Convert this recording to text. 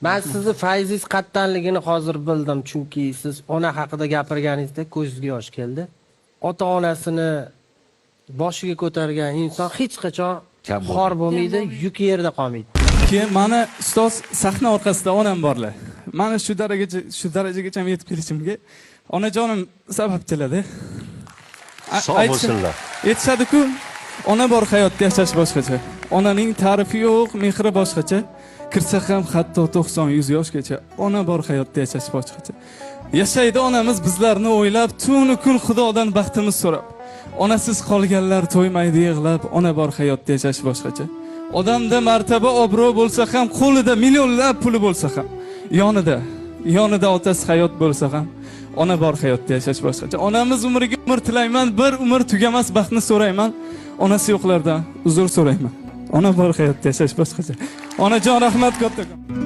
Men sizni fayzingiz qattanligini hozir bildim, chunki siz ona haqida gapirganingizda ko'zingizga yosh keldi. Ota-onasini boshiga ko'targan inson hech qachon xor bo'lmaydi, yuk yerda qolmaydi. Keyin mana ustoz sahna orqasida onam borlar. Mana shu darajagacha yetib kelishimga onajonim sababchilar-da. Sog' bo'lsinlar. Aytishadi-ku, ona bor hayotda yashash boshqacha. Onaning ta'rifi yo'q, mehri boshqacha. Kirsa ham hatto 90-100 yoshgacha ona bor hayotda yashash boshqacha. Yashaydi onamiz bizlarni o'ylab, tunu kun Xudodan baxtimiz so'rab. Onasiz qolganlar to'ymaydi yig'lab, ona bor hayotda yashash boshqacha. Odamda martaba, obro' bo'lsa ham, qo'lida millionlab puli bo'lsa ham, yonida otasi hayot bo'lsa ham, ona bor hayotda yashash boshqacha. Onamiz umriga umr tilayman, bir umr tugamas baxtni so'rayman. Onasi yo'qlardan uzr so'rayman. Ona bor hayotda yashash boshqacha. Onajon rahmat kattakon.